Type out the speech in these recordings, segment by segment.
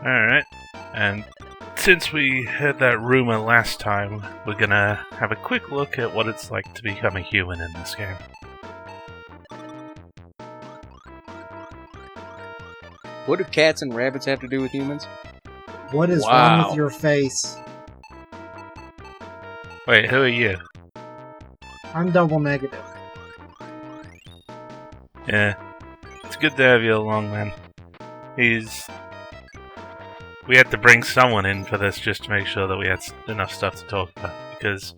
Alright, and since we heard that rumor last time, we're gonna have a quick look at what it's like to become a human in this game. What do cats and rabbits have to do with humans? What is wrong with your face? Wait, who are you? I'm double negative. Yeah, it's good to have you along, man. We had to bring someone in for this just to make sure that we had enough stuff to talk about, because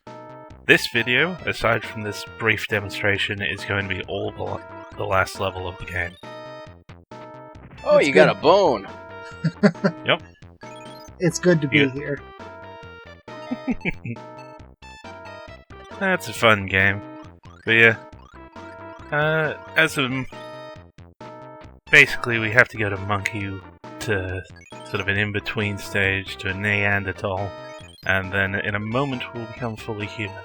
this video, aside from this brief demonstration, is going to be all the last level of the game. Oh, you got a bone! Yep. It's good to be here. That's a fun game. But yeah, basically we have to go to Monkey to sort of an in-between stage to a Neanderthal, and then in a moment we'll become fully human.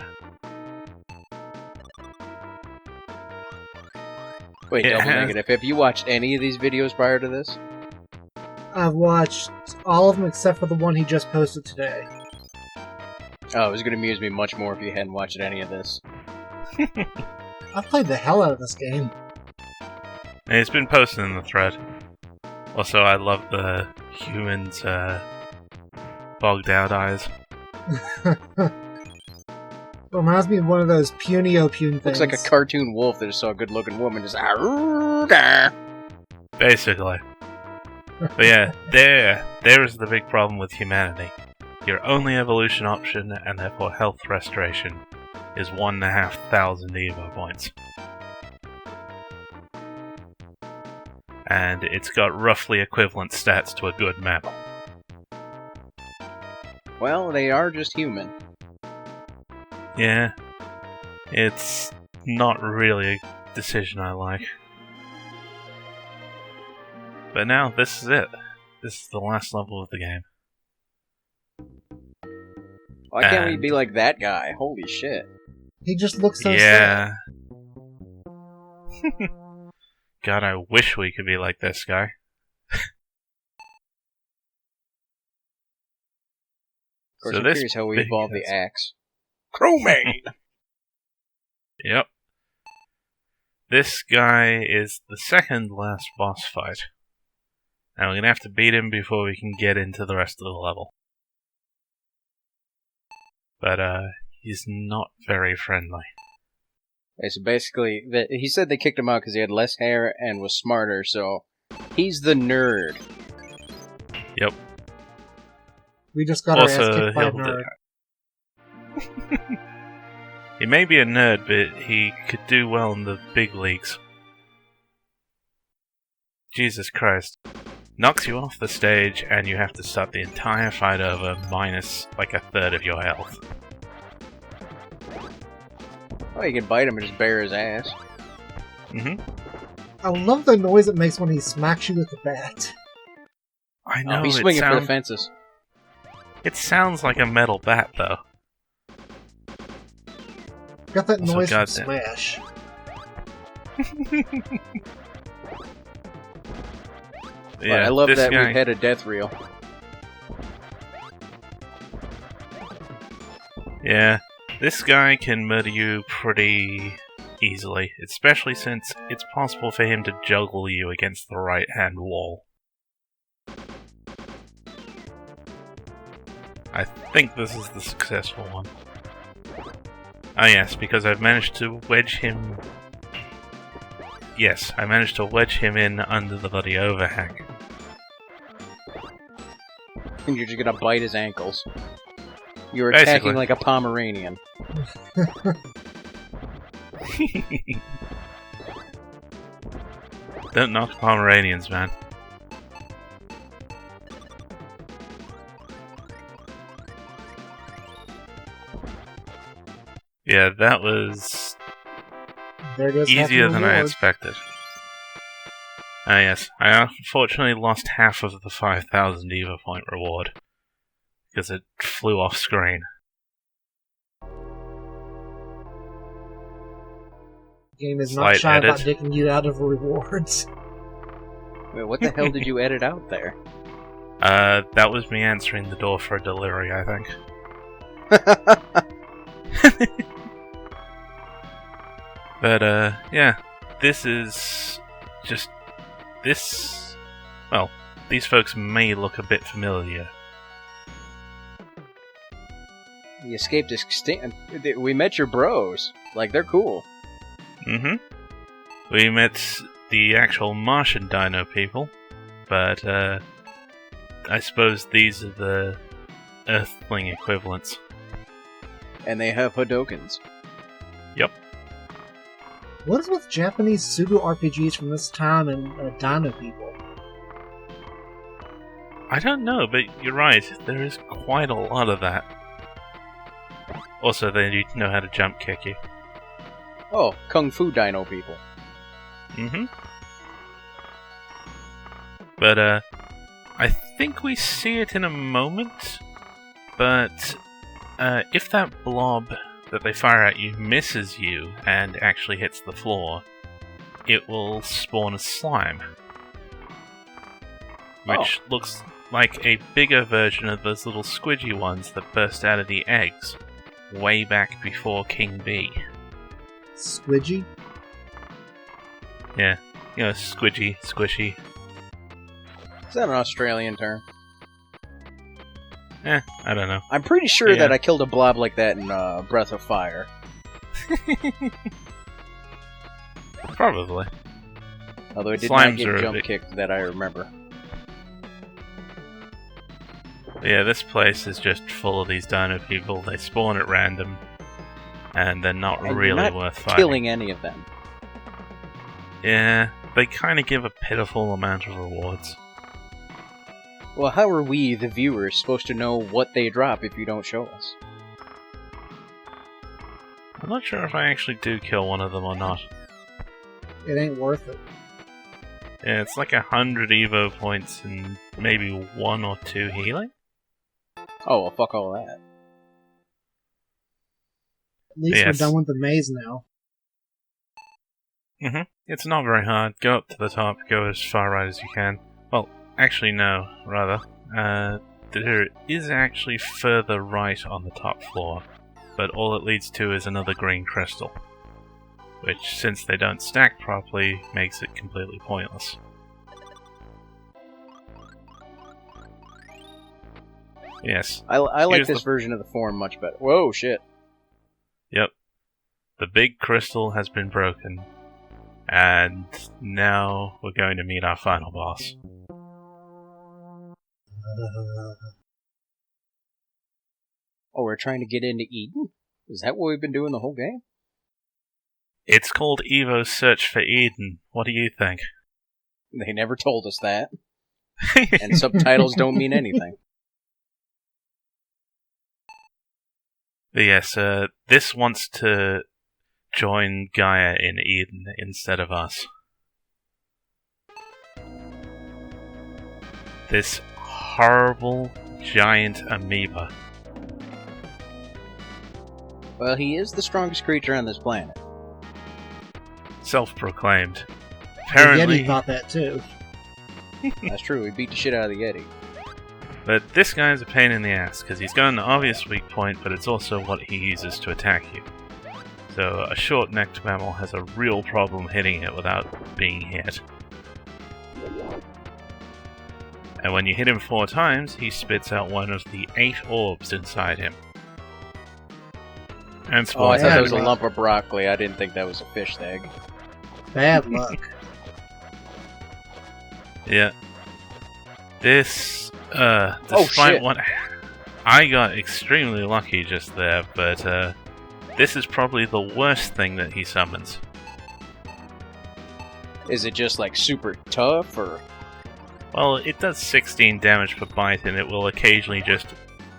Wait, double negative. Have you watched any of these videos prior to this? I've watched all of them except for the one he just posted today. Oh, it was going to amuse me much more if you hadn't watched any of this. I've played the hell out of this game. And it's been posted in the thread. Also, I love the humans' bogged out eyes. Reminds me of one of those Punio-Pune things. Looks like a cartoon wolf that just saw a good-looking woman just... Basically. But yeah, there is the big problem with humanity. Your only evolution option, and therefore health restoration, is 1,500 EVO points. And it's got roughly equivalent stats to a good mammal. Well, they are just human. Yeah, it's not really a decision I like. But now, this is it. This is the last level of the game. Why can't we be like that guy? Holy shit. He just looks so sad. God, I wish we could be like this guy. Of course, I'm curious how we evolve the axe. Chromate! Yep. This guy is the second last boss fight. And we're gonna have to beat him before we can get into the rest of the level. But, he's not very friendly. Okay, so basically, he said they kicked him out because he had less hair and was smarter, so he's the nerd. Yep. We just got our ass kicked by a nerd. He may be a nerd, but he could do well in the big leagues. Jesus Christ. Knocks you off the stage, and you have to start the entire fight over minus like a third of your health. Oh, you can bite him and just bare his ass. I love the noise it makes when he smacks you with the bat. I know, he's swinging for the fences. It sounds like a metal bat, though. Got that noise from Smash. Yeah, I love that we had a death reel. Yeah, this guy can murder you pretty easily, especially since it's possible for him to juggle you against the right-hand wall. I think this is the successful one. Oh yes, because I've managed to wedge him... Yes, I managed to wedge him in under the bloody overhang. And you're just gonna bite his ankles. You're attacking like a Pomeranian. Don't knock Pomeranians, man. Yeah, that was easier than I expected. Ah yes, I unfortunately lost half of the 5,000 EVO point reward, because it flew off screen. The game is not shy about digging you out of rewards. Wait, what the hell did you edit out there? That was me answering the door for a delivery, I think. But, yeah. This is just... This... Well, these folks may look a bit familiar. You escaped extinct. We met your bros. Like, they're cool. Mm-hmm. We met the actual Martian dino people, but, I suppose these are the Earthling equivalents. And they have Hadokens. Yep. What is with Japanese pseudo RPGs from this time and dino people? I don't know, but you're right. There is quite a lot of that. Also, they need to know how to jump kick you. Oh, Kung Fu Dino people. Mm-hmm. But, I think we see it in a moment, but, if that blob that they fire at you misses you and actually hits the floor, it will spawn a slime. Which looks like a bigger version of those little squidgy ones that burst out of the eggs way back before King Bee. Squidgy? Yeah, you know, squidgy, squishy. Is that an Australian term? I don't know. I'm pretty sure that I killed a blob like that in Breath of Fire. Probably. Although it did Slimes not get jump kicked that I remember. Yeah, this place is just full of these dino people. They spawn at random, and they're not really worth fighting. Killing any of them. Yeah, they kind of give a pitiful amount of rewards. Well, how are we, the viewers, supposed to know what they drop if you don't show us? I'm not sure if I actually do kill one of them or not. It ain't worth it. Yeah, it's like 100 EVO points and maybe 1 or 2 healing? Oh, well, fuck all that. At least we're done with the maze now. Mm-hmm. It's not very hard. Go up to the top, go as far right as you can. Well, actually no, rather. There is actually further right on the top floor, but all it leads to is another green crystal. Which, since they don't stack properly, makes it completely pointless. Yes. I like this version of the form much better. Whoa, shit. Yep. The big crystal has been broken. And now we're going to meet our final boss. Oh, we're trying to get into Eden? Is that what we've been doing the whole game? It's called E.V.O. Search for Eden. What do you think? They never told us that. And subtitles don't mean anything. But yes, this wants to join Gaia in Eden instead of us. This horrible giant amoeba. Well, he is the strongest creature on this planet. Self-proclaimed. Apparently, the Yeti thought that too. That's true, we beat the shit out of the Yeti. But this guy's a pain in the ass, because he's got an obvious weak point, but it's also what he uses to attack you. So a short-necked mammal has a real problem hitting it without being hit. And when you hit him 4 times, he spits out one of the 8 orbs inside him. And oh, I thought that was a luck. lump of broccoli. I didn't think that was a fish egg. Bad luck. Yeah. This, despite what... I got extremely lucky just there, but, this is probably the worst thing that he summons. Is it just, like, super tough, or...? Well, it does 16 damage per bite, and it will occasionally just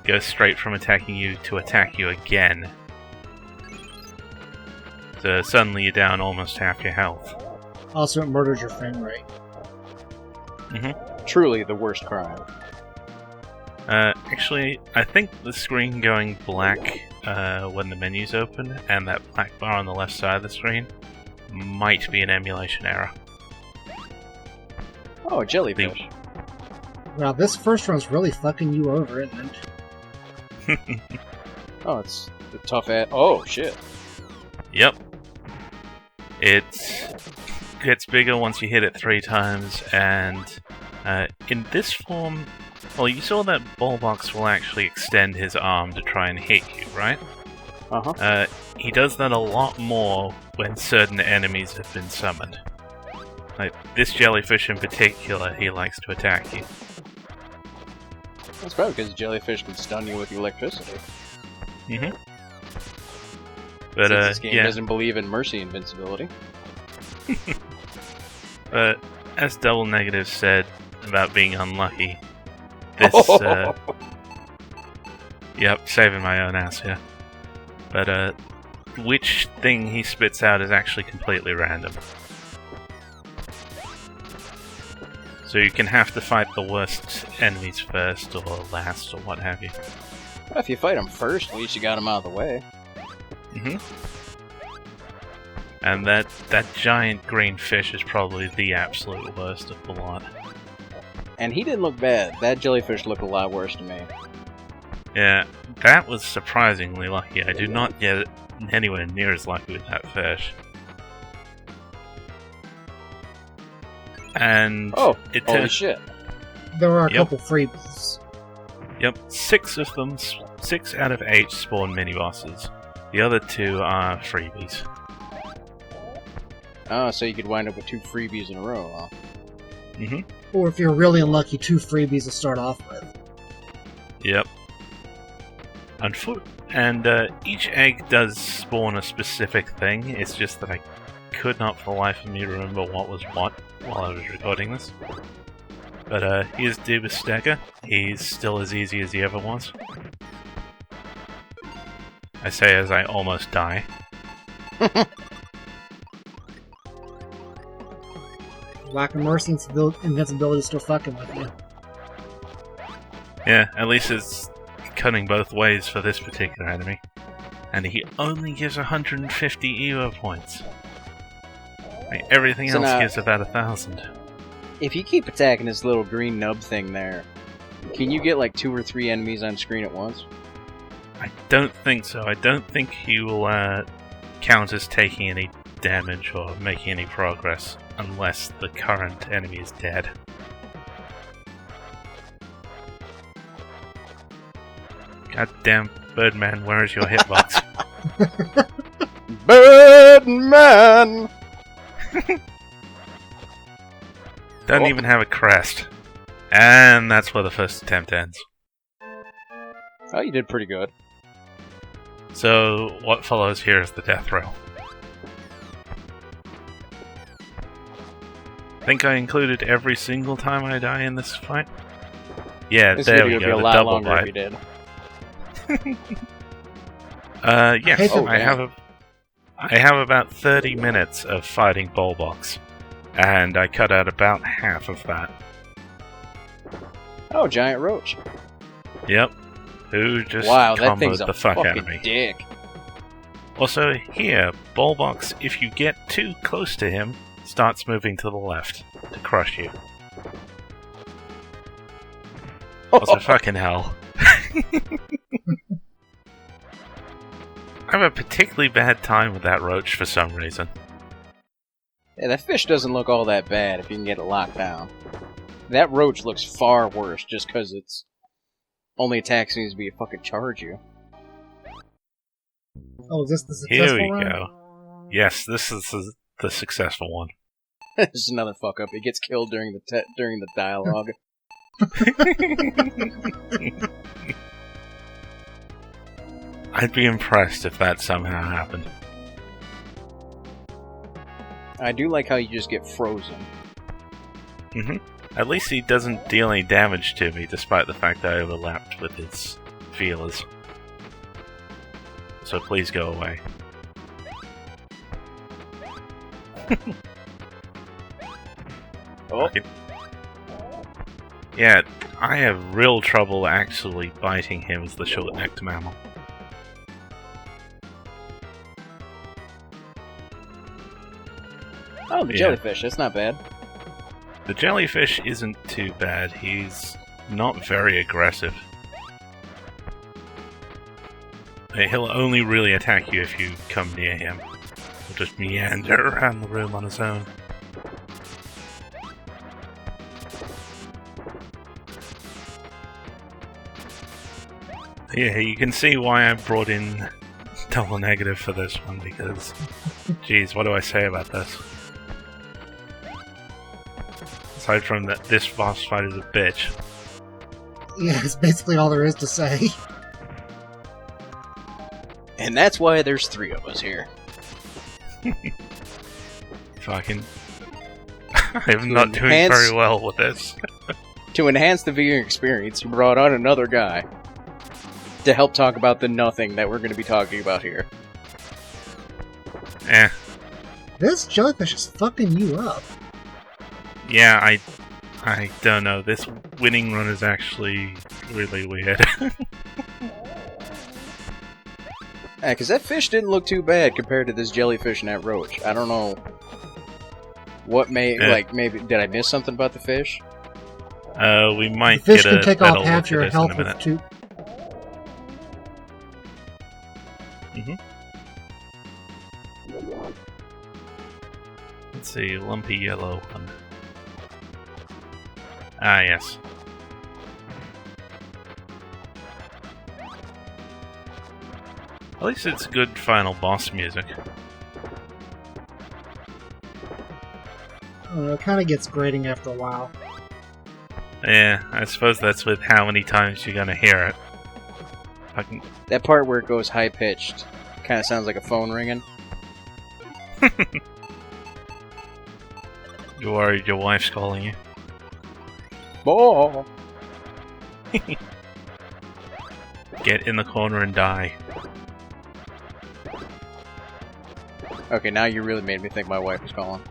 go straight from attacking you to attack you again. So suddenly you're down almost half your health. Also, it murders your frame rate. Mm-hmm. Truly the worst crime. Actually, I think the screen going black when the menu's open, and that black bar on the left side of the screen, might be an emulation error. Oh, a jellyfish. Wow, this first run's really fucking you over, isn't it? Oh, it's the tough at. Oh, shit. Yep. It gets bigger once you hit it 3 times, and in this form, well, you saw that Ballbox will actually extend his arm to try and hit you, right? Uh-huh. He does that a lot more when certain enemies have been summoned. Like, this jellyfish in particular, he likes to attack you. That's probably because jellyfish can stun you with electricity. Mm-hmm. But, this game doesn't believe in mercy invincibility. But, as Double Negative said about being unlucky, this, yep, saving my own ass here. But, which thing he spits out is actually completely random. So you can have to fight the worst enemies first, or last, or what have you. Well, if you fight them first, at least you got them out of the way. Mm-hmm. And that giant green fish is probably the absolute worst of the lot. And he didn't look bad. That jellyfish looked a lot worse to me. Yeah, that was surprisingly lucky. I do not get anywhere near as lucky with that fish. And holy shit. There are a couple freebies. Yep, 6 of them, 6 out of 8 spawn mini-bosses. The other 2 are freebies. Oh, so you could wind up with 2 freebies in a row, huh? Mm-hmm. Or if you're really unlucky, 2 freebies to start off with. Yep. And each egg does spawn a specific thing, it's just that I could not for the life of me remember what was what while I was recording this. But here's Dubastega. He's still as easy as he ever was. I say as I almost die. Lack of mercy and invincibility is still fucking with you. Yeah, at least it's cutting both ways for this particular enemy. And he only gives 150 E.V.O points. Like, everything else gives about 1,000. If you keep attacking this little green nub thing there, can you get like 2 or 3 enemies on screen at once? I don't think so. I don't think he will count as taking any damage or making any progress unless the current enemy is dead. Goddamn Birdman, where is your hitbox? Birdman! Don't even have a crest. And that's where the first attempt ends. Oh, you did pretty good. So, what follows here is the death row. Think I included every single time I die in this fight? Yeah, this there we video go, would be a the lot double longer bite. if you did. Yes, I I have about 30 minutes of fighting Ballbox, and I cut out about half of that. Oh, giant roach. Yep. Who just that thing's comboed a the fuck out of fucking me. dick. Also, here, Ballbox, if you get too close to him, starts moving to the left to crush you. Also, fucking hell. I have a particularly bad time with that roach for some reason. Yeah, that fish doesn't look all that bad if you can get it locked down. That roach looks far worse just because its only attack seems to be to fucking charge you. Oh, is this the successful Here we run? go. Yes, this is the successful one. This is another fuck up. It gets killed during the dialogue. I'd be impressed if that somehow happened. I do like how you just get frozen. At least he doesn't deal any damage to me, despite the fact that I overlapped with his feelers. So please go away. Oh. Yeah, I have real trouble actually biting him as the short-necked mammal. Oh, the jellyfish. That's not bad. The jellyfish isn't too bad. He's not very aggressive. He'll only really attack you if you come near him. He'll just meander around the room on his own. Yeah, you can see why I brought in double negative for this one, because... Geez, what do I say about this? Aside from that, this boss fight is a bitch. Yeah, it's basically all there is to say. And that's why there's 3 of us here. Fucking... I'm not doing very well with this. To enhance the viewing experience, you brought on another guy to help talk about the nothing that we're going to be talking about here. Eh. This jellyfish is fucking you up. Yeah, I don't know. This winning run is actually really weird. Yeah, because that fish didn't look too bad compared to this jellyfish and that roach. I don't know what like, maybe, did I miss something about the fish? We might the fish get a can take better off half look your at this health in a with minute. 2. Let's see, lumpy yellow one. Ah, yes. At least it's good final boss music. It kind of gets grating after a while. Yeah, I suppose that's with how many times you're gonna hear it. That part where it goes high-pitched kind of sounds like a phone ringing. You're worried your wife's calling you? Oh. Get in the corner and die. Okay, now you really made me think my wife was calling.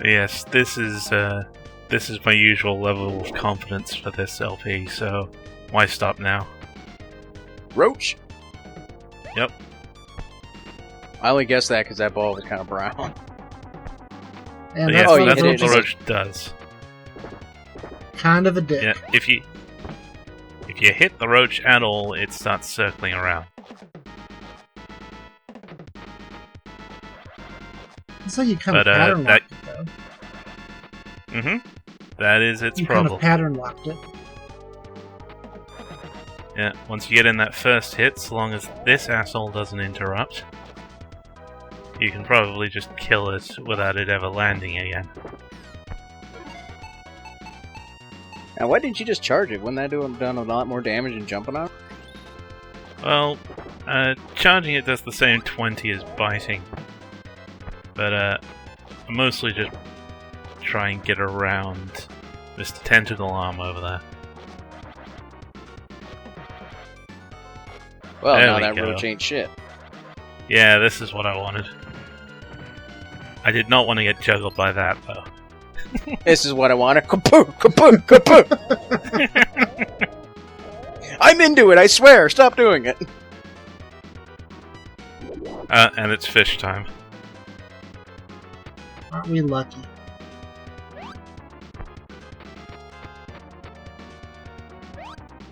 Yes, this is my usual level of confidence for this LP, so why stop now? Roach? Yep. I only guessed that because that ball was kind of brown. And Yes, that's that's what what the the roach roach does. kind of a dick. Yeah, if you hit the roach at all, it starts circling around. So you kind But, of pattern that- locked it, though. That is its You kind problem. of pattern locked it. Yeah, once you get in that first hit, so long as this asshole doesn't interrupt, you can probably just kill it without it ever landing again. Now, why didn't you just charge it? Wouldn't that have done a lot more damage than jumping on? Well, charging it does the same 20 as biting. But, I mostly just try and get around Mr. Tentacle Arm over there. Well, There now we that go. roach ain't shit. Yeah, this is what I wanted. I did not want to get juggled by that, though. This is what I wanted. Kapoo! Kapoo! Kapoo! I'm into it, I swear! Stop doing it! And it's fish time. Aren't we lucky?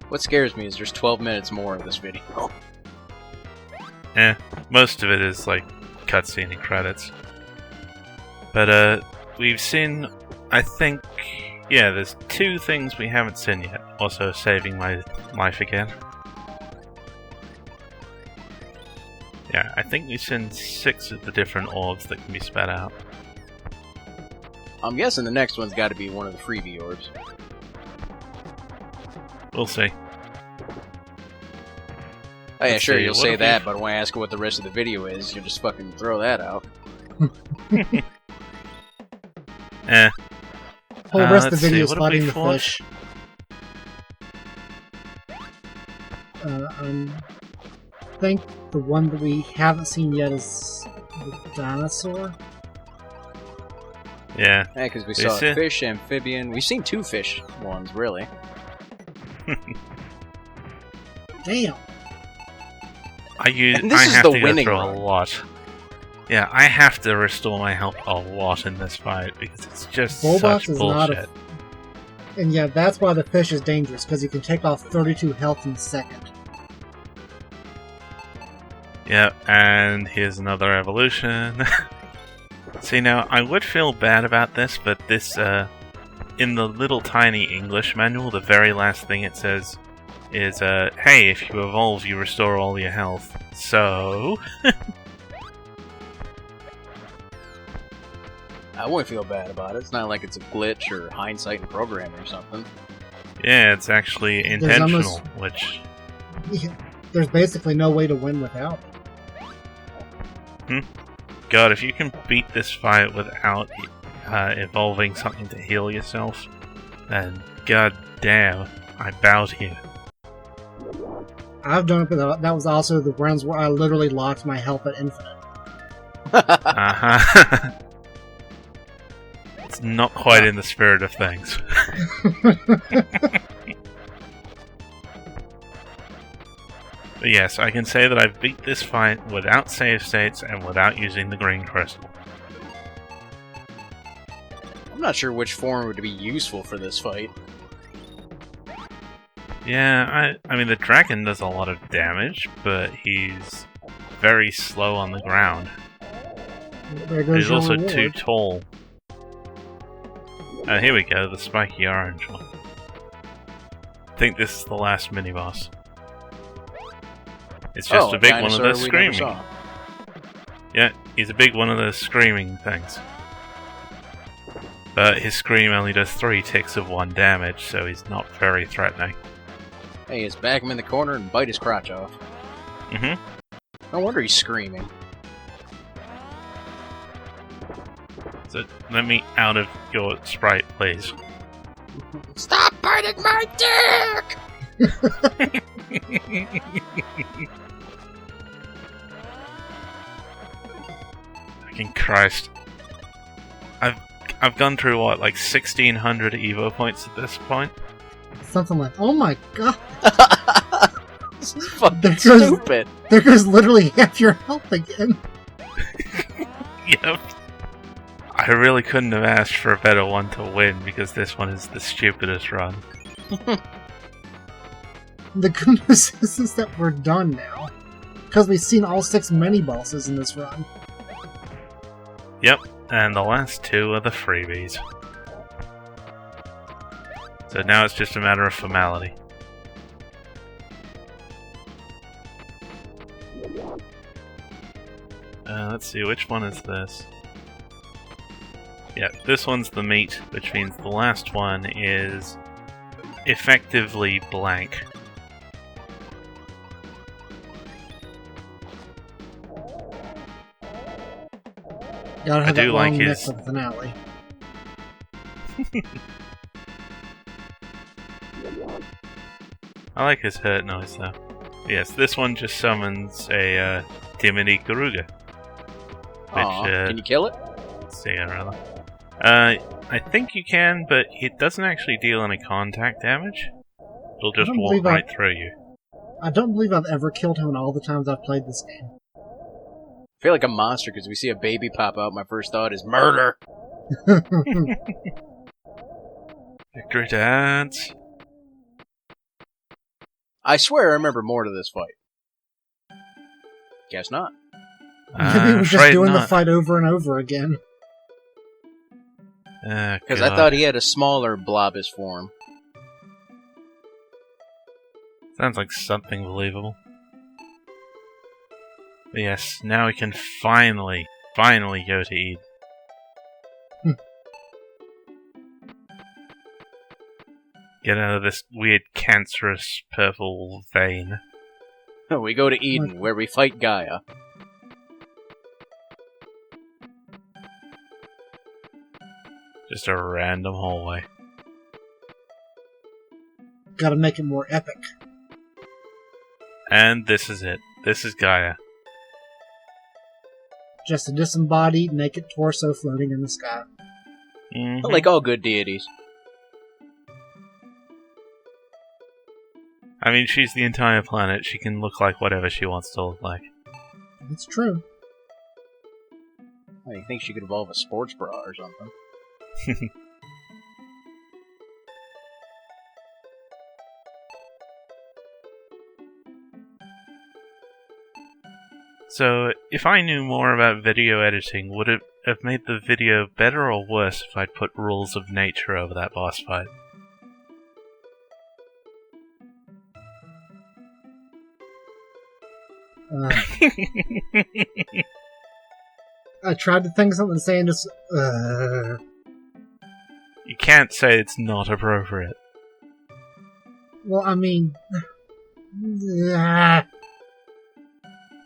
What scares me is there's 12 minutes more of this video. Most of it is, like, cutscene and credits. But, we've seen, I think, yeah, there's 2 things we haven't seen yet. Also, saving my life again. Yeah, I think we've seen 6 of the different orbs that can be spat out. I'm guessing the next one's gotta be one of the freebie orbs. We'll see. Oh yeah, Let's sure, see, you'll what say if that, we- but when I ask what the rest of the video is, you'll just fucking throw that out. Eh. Whole rest of let's the video is see, what have we fighting the fought? fish. I think the one that we haven't seen yet is the dinosaur. Yeah. Yeah, because we saw a fish, amphibian. We've seen 2 fish ones, really. Damn. I have to go through a lot. Yeah, I have to restore my health a lot in this fight because it's just such bullshit. And yeah, that's why the fish is dangerous, because you can take off 32 health in a second. Yeah, and here's another evolution. See, now, I would feel bad about this, but this, in the little tiny English manual, the very last thing it says is, hey, if you evolve, you restore all your health. So... I wouldn't feel bad about it. It's not like it's a glitch or hindsight in programming or something. Yeah, it's actually intentional, which... Yeah, there's basically no way to win without it. God, if you can beat this fight without evolving something to heal yourself, then god damn, I bow to you. I've done it, but that was also the rounds where I literally locked my health at infinite. Uh-huh. It's not quite in the spirit of things. But yes, I can say that I've beat this fight without save states and without using the green crystal. I'm not sure which form would be useful for this fight. Yeah, I mean the dragon does a lot of damage, but he's very slow on the ground. He's also too tall. Oh, here we go, the spiky orange one. I think this is the last mini-boss. It's just a big one of those screaming. Yeah, he's a big one of those screaming things. But his scream only does 3 ticks of 1 damage, so he's not very threatening. Hey, just back him in the corner and bite his crotch off. Mm-hmm. No wonder he's screaming. So, let me out of your sprite, please. Stop biting my dick! Fucking Christ. I've gone through, what, like 1,600 E.V.O points at this point? Something like, oh my god! This is fucking stupid! There goes literally half your health again! Yep. I really couldn't have asked for a better one to win, because this one is the stupidest run. The good news is that we're done now. Because we've seen all 6 mini-bosses in this run. Yep, and the last 2 are the freebies. So now it's just a matter of formality. Let's see, which one is this? Yeah, this one's the meat, which means the last one is effectively blank. Gotta have that long neck for the finale. I like his hurt noise though. Yes, this one just summons a Timothy Garuga. Which, can you kill it? Let's see, rather. I think you can, but it doesn't actually deal any contact damage. It'll just walk right through you. I don't believe I've ever killed him in all the times I've played this game. I feel like a monster because we see a baby pop out. My first thought is murder. Victory dance. I swear I remember more to this fight. Guess not. Maybe we're just doing the fight over and over again. Because I thought he had a smaller blobbish form. Sounds like something believable. But yes, now we can finally go to Eden. Get out of this weird cancerous purple vein. We go to Eden, where we fight Gaia. Just a random hallway. Gotta make it more epic. And this is it. This is Gaia. Just a disembodied, naked torso floating in the sky. Mm-hmm. Like all good deities. I mean, she's the entire planet. She can look like whatever she wants to look like. It's true. I think she could evolve a sports bra or something. So, if I knew more about video editing, would it have made the video better or worse if I'd put rules of nature over that boss fight? I tried to think of something to say and just. You can't say it's not appropriate. Well, I mean.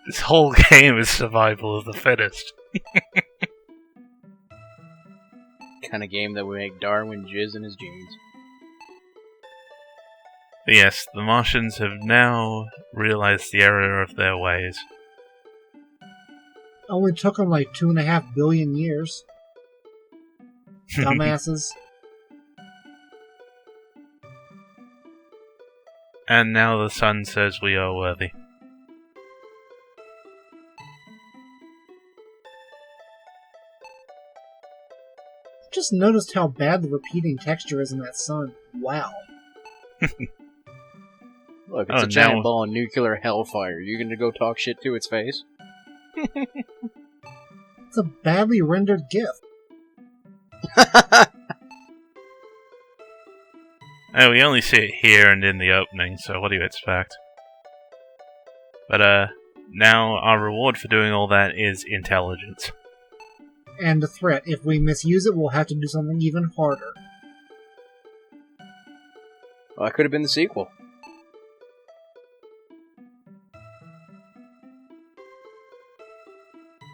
This whole game is survival of the fittest. Kind of game that would make Darwin jizz in his jeans. But yes, the Martians have now realized the error of their ways. Only took them like 2.5 billion years. Dumbasses. And now the sun says we are worthy. Just noticed how bad the repeating texture is in that sun. Wow. Look, it's a giant ball of nuclear hellfire. You gonna go talk shit to its face? It's a badly rendered GIF. Oh, we only see it here and in the opening, so what do you expect? But, now our reward for doing all that is intelligence. And a threat. If we misuse it, we'll have to do something even harder. Well, that could have been the sequel.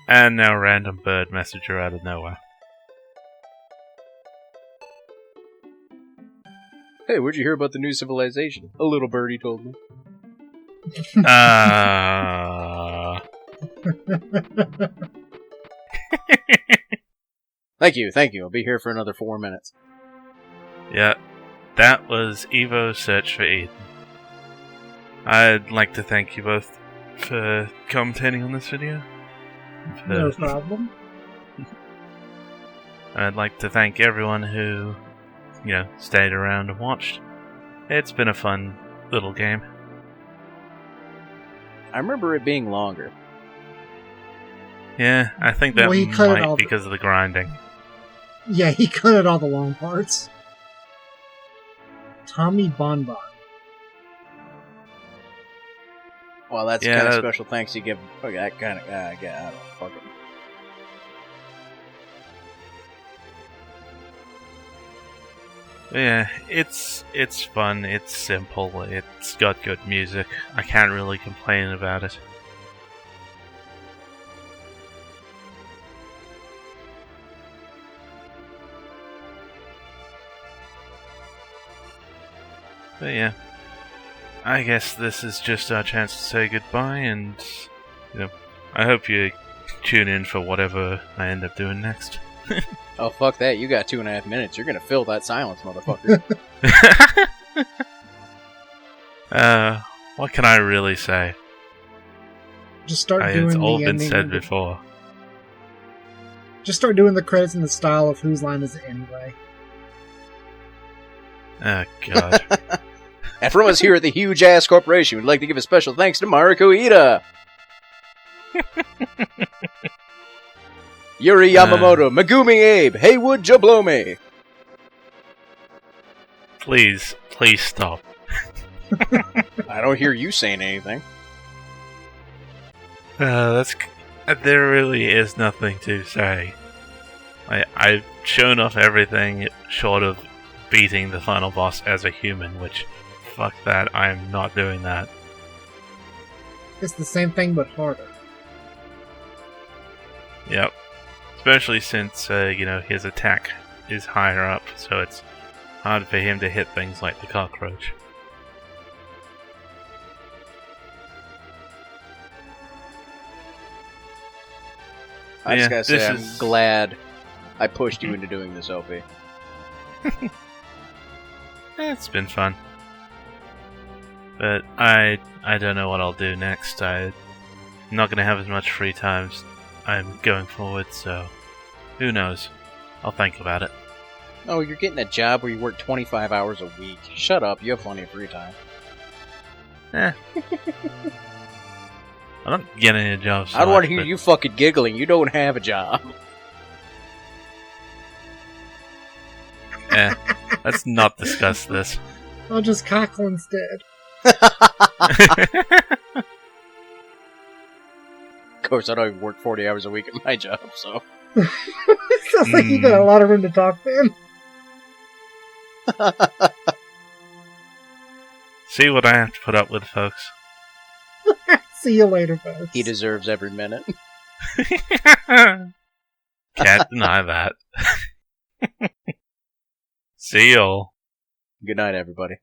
And now random bird messenger out of nowhere. Hey, where'd you hear about the new civilization? A little birdie told me. Thank you. I'll be here for another 4 minutes. Yeah, that was E.V.O. Search for Eden. I'd like to thank you both for commentating on this video. No problem. I'd like to thank everyone who, stayed around and watched. It's been a fun little game. I remember it being longer. Yeah, I think that might be because of the grinding. Yeah, he cut out all the long parts. Tommy Bonbon. Well, that's kind of special thanks you give. Okay, that kind of guy. I don't fuck it. Yeah, it's fun. It's simple. It's got good music. I can't really complain about it. But yeah, I guess this is just our chance to say goodbye, and I hope you tune in for whatever I end up doing next. Oh, fuck that. You got 2.5 minutes. You're gonna fill that silence, motherfucker. What can I really say? Just start doing it's the all been ending. said before. Just start doing the credits in the style of Whose Line Is It Anyway? Oh, God. And from us here at the Huge Ass Corporation, we'd like to give a special thanks to Mariko Ida, Yuri Yamamoto, Megumi Abe, Haywood Jablome. Please stop. I don't hear you saying anything. There really is nothing to say. I've shown off everything short of beating the final boss as a human, which, fuck that, I'm not doing that. It's the same thing, but harder. Yep. Especially since, his attack is higher up, so it's hard for him to hit things like the cockroach. I just gotta say, I'm glad I pushed you into doing this, OP. It's been fun. But I don't know what I'll do next. I'm not going to have as much free time as I'm going forward, so who knows? I'll think about it. Oh, you're getting a job where you work 25 hours a week. Shut up, you have plenty of free time. I'm not getting a job. I don't want to hear you fucking giggling. You don't have a job. Let's not discuss this. I'll just cackle instead. Of course, I don't even work 40 hours a week at my job, so... Sounds like you got a lot of room to talk, man. See what I have to put up with, folks. See you later, folks. He deserves every minute. Can't deny that. See y'all. Good night, everybody.